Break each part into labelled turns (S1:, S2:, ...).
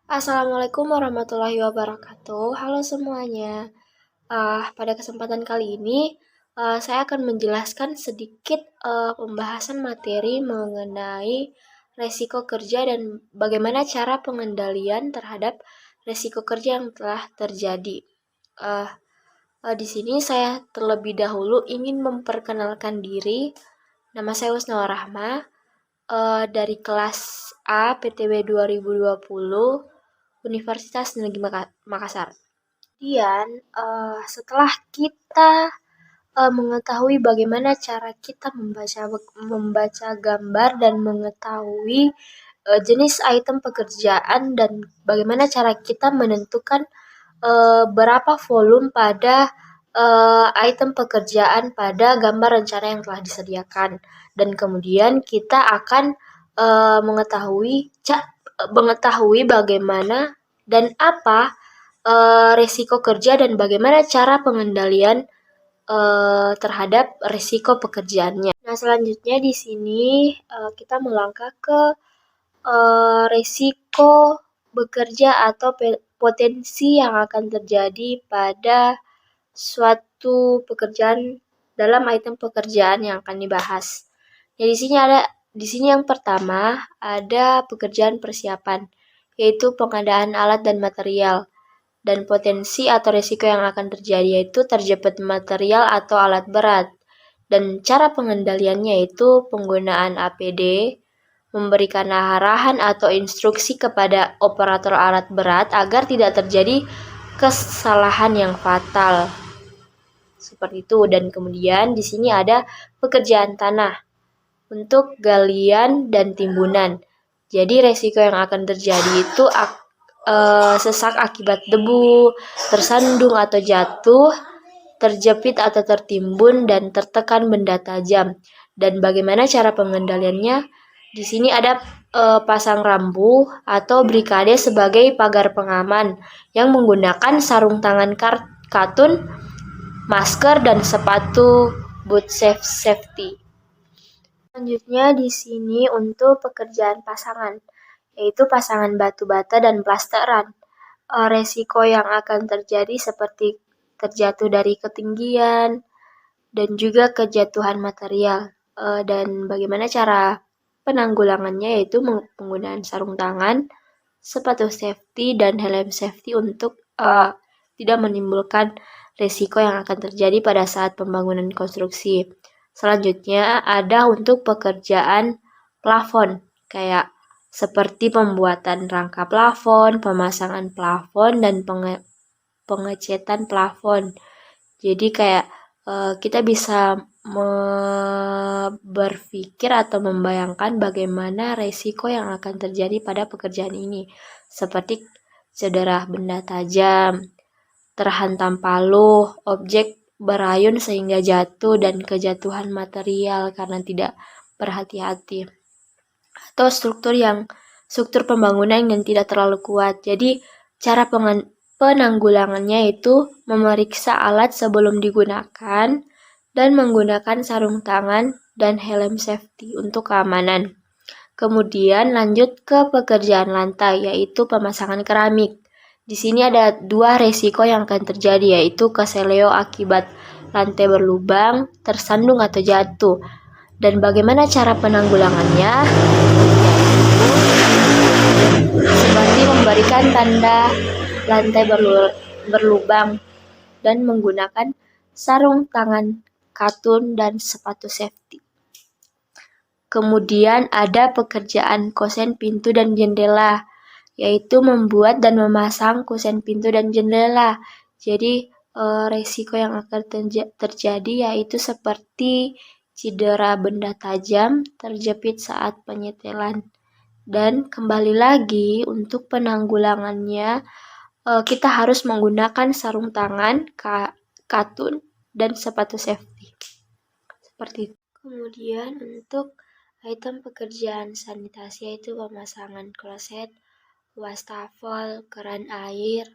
S1: Assalamualaikum warahmatullahi wabarakatuh. Halo semuanya. Pada kesempatan kali ini, saya akan menjelaskan sedikit pembahasan materi mengenai resiko kerja dan bagaimana cara pengendalian terhadap resiko kerja yang telah terjadi. Uh, di sini saya terlebih dahulu ingin memperkenalkan diri. Nama saya Husna Rahma, dari kelas A PTW 2020 Universitas Negeri Makassar. Kemudian, setelah kita mengetahui bagaimana cara kita membaca gambar dan mengetahui jenis item pekerjaan dan bagaimana cara kita menentukan berapa volume pada item pekerjaan pada gambar rencana yang telah disediakan, dan kemudian kita akan mengetahui bagaimana dan apa risiko kerja dan bagaimana cara pengendalian terhadap risiko pekerjaannya. Nah, selanjutnya di sini kita melangkah ke risiko bekerja atau potensi yang akan terjadi pada suatu pekerjaan dalam item pekerjaan yang akan dibahas. Ya, di sini yang pertama ada pekerjaan persiapan, yaitu pengadaan alat dan material. Dan potensi atau risiko yang akan terjadi yaitu terjepit material atau alat berat. Dan cara pengendaliannya yaitu penggunaan APD, memberikan arahan atau instruksi kepada operator alat berat agar tidak terjadi kesalahan yang fatal. Seperti itu. Dan kemudian di sini ada pekerjaan tanah untuk galian dan timbunan. Jadi resiko yang akan terjadi itu sesak akibat debu, tersandung atau jatuh, terjepit atau tertimbun, dan tertekan benda tajam. Dan bagaimana cara pengendaliannya? Di sini ada pasang rambu atau brikade sebagai pagar pengaman yang menggunakan sarung tangan katun, masker, dan sepatu boot safety. Selanjutnya di sini untuk pekerjaan pasangan, yaitu pasangan batu bata dan plasteran. Resiko yang akan terjadi seperti terjatuh dari ketinggian dan juga kejatuhan material. Dan bagaimana cara penanggulangannya yaitu penggunaan sarung tangan, sepatu safety, dan helm safety untuk tidak menimbulkan resiko yang akan terjadi pada saat pembangunan konstruksi. Selanjutnya ada untuk pekerjaan plafon, kayak seperti pembuatan rangka plafon, pemasangan plafon, dan pengecetan plafon. Jadi kayak kita bisa berpikir atau membayangkan bagaimana resiko yang akan terjadi pada pekerjaan ini, seperti cedera benda tajam, terhantam paluh, objek berayun sehingga jatuh, dan kejatuhan material karena tidak berhati-hati, atau struktur pembangunan yang tidak terlalu kuat. Jadi cara penanggulangannya itu memeriksa alat sebelum digunakan dan menggunakan sarung tangan dan helm safety untuk keamanan. Kemudian lanjut ke pekerjaan lantai, yaitu pemasangan keramik. Di sini ada dua resiko yang akan terjadi, yaitu keseleo akibat lantai berlubang, tersandung atau jatuh. Dan bagaimana cara penanggulangannya? Seperti memberikan tanda lantai berlubang dan menggunakan sarung tangan katun dan sepatu safety. Kemudian ada pekerjaan kosen pintu dan jendela, yaitu membuat dan memasang kusen pintu dan jendela. Jadi resiko yang akan terjadi yaitu seperti cedera benda tajam, terjepit saat penyetelan. Dan kembali lagi untuk penanggulangannya, kita harus menggunakan sarung tangan, katun, dan sepatu safety. Seperti itu. Kemudian untuk item pekerjaan sanitasi yaitu pemasangan kloset, wastafel, keran air,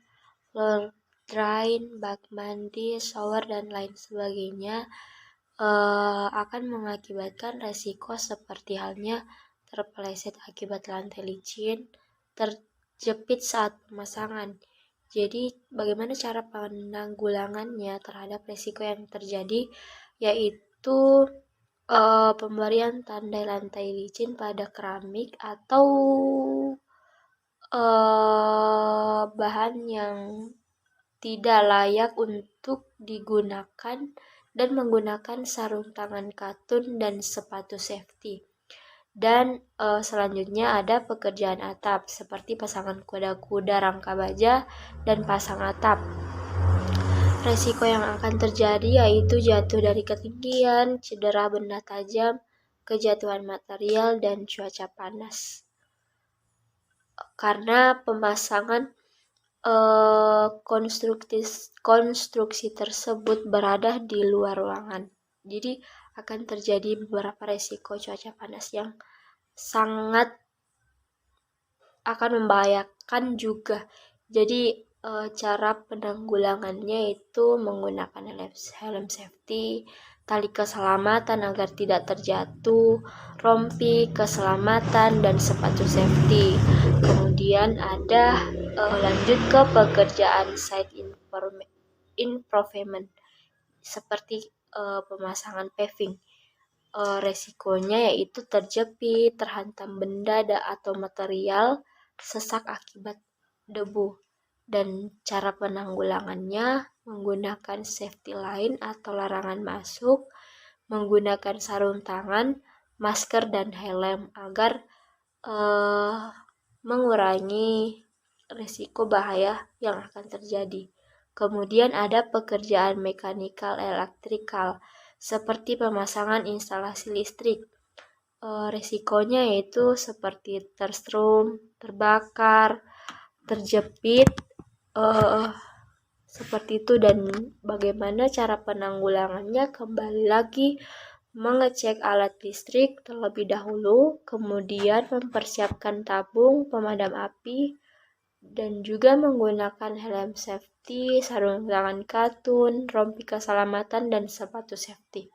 S1: floor drain, bak mandi, shower, dan lain sebagainya akan mengakibatkan resiko seperti halnya terpeleset akibat lantai licin, jepit saat pemasangan. Jadi bagaimana cara penanggulangannya terhadap resiko yang terjadi, yaitu pemberian tanda lantai licin pada keramik atau bahan yang tidak layak untuk digunakan dan menggunakan sarung tangan katun dan sepatu safety. Dan selanjutnya ada pekerjaan atap seperti pasangan kuda-kuda, rangka baja, dan pasang atap. Resiko yang akan terjadi yaitu jatuh dari ketinggian, cedera benda tajam, kejatuhan material, dan cuaca panas. Karena pemasangan konstruksi tersebut berada di luar ruangan. Jadi akan terjadi beberapa resiko cuaca panas yang sangat akan membahayakan juga. Jadi cara penanggulangannya itu menggunakan helm safety, tali keselamatan agar tidak terjatuh, rompi keselamatan, dan sepatu safety. Kemudian ada lanjut ke pekerjaan site improvement seperti pemasangan paving. Resikonya yaitu terjepit, terhantam benda atau material, sesak akibat debu. Dan cara penanggulangannya menggunakan safety line atau larangan masuk, menggunakan sarung tangan, masker, dan helm agar mengurangi risiko bahaya yang akan terjadi. Kemudian ada pekerjaan mekanikal elektrikal seperti pemasangan instalasi listrik. Risikonya yaitu seperti terstrum, terbakar, terjepit, seperti itu. Dan bagaimana cara penanggulangannya? Kembali lagi mengecek alat listrik terlebih dahulu, kemudian mempersiapkan tabung pemadam api, dan juga menggunakan helm safety, sarung tangan katun, rompi keselamatan, dan sepatu safety.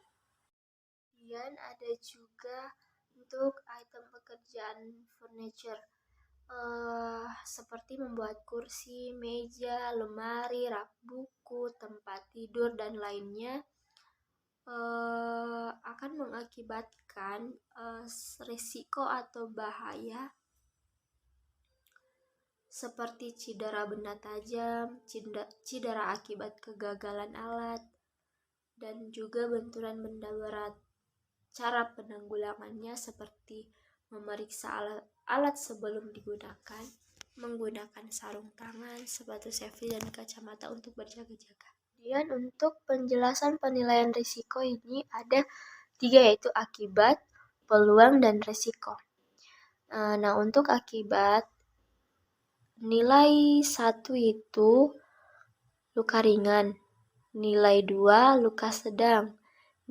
S1: Kemudian ada juga untuk item pekerjaan furniture, seperti membuat kursi, meja, lemari, rak buku, tempat tidur, dan lainnya, akan mengakibatkan risiko atau bahaya seperti cedera benda tajam, cedera akibat kegagalan alat, dan juga benturan benda berat. Cara penanggulangannya seperti memeriksa alat sebelum digunakan, menggunakan sarung tangan, sepatu safety, dan kacamata untuk berjaga-jaga. Kemudian untuk penjelasan penilaian risiko ini ada 3, yaitu akibat, peluang, dan risiko. Nah, untuk akibat, nilai 1 itu luka ringan, nilai 2 luka sedang,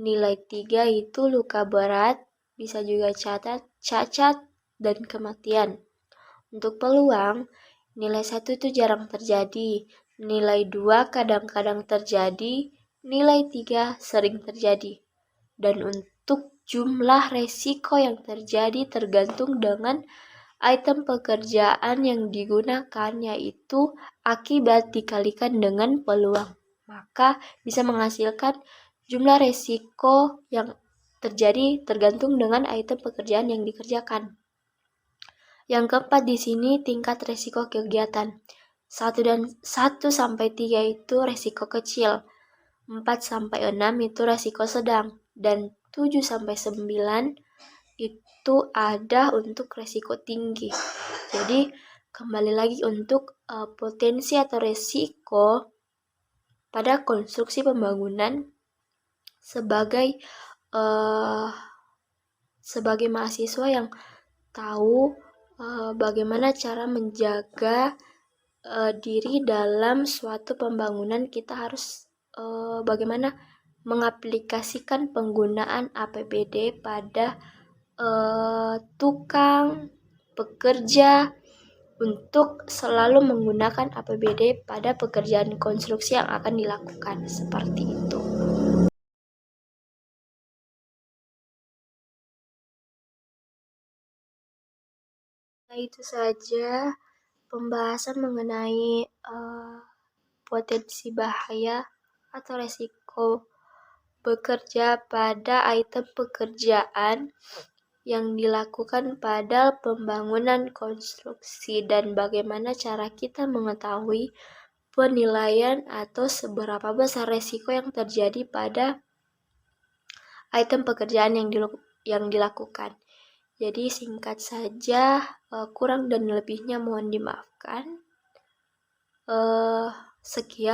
S1: nilai 3 itu luka berat, bisa juga cacat, dan kematian. Untuk peluang, nilai 1 itu jarang terjadi, nilai 2 kadang-kadang terjadi, nilai 3 sering terjadi. Dan untuk jumlah resiko yang terjadi tergantung dengan item pekerjaan yang digunakan, yaitu akibat dikalikan dengan peluang. Maka bisa menghasilkan jumlah resiko yang terjadi tergantung dengan item pekerjaan yang dikerjakan. Yang keempat di sini tingkat resiko kegiatan. 1 sampai 3 itu resiko kecil, 4 sampai 6 itu resiko sedang, dan 7 sampai 9 itu ada untuk resiko tinggi. Jadi kembali lagi untuk potensi atau resiko pada konstruksi pembangunan sebagai mahasiswa yang tahu bagaimana cara menjaga diri dalam suatu pembangunan, kita harus bagaimana mengaplikasikan penggunaan APBD pada tukang, pekerja, untuk selalu menggunakan APBD pada pekerjaan konstruksi yang akan dilakukan, seperti itu. Nah, itu saja pembahasan mengenai potensi bahaya atau resiko bekerja pada item pekerjaan yang dilakukan pada pembangunan konstruksi dan bagaimana cara kita mengetahui penilaian atau seberapa besar resiko yang terjadi pada item pekerjaan yang dilakukan. Jadi singkat saja, kurang dan lebihnya mohon dimaafkan. Sekian.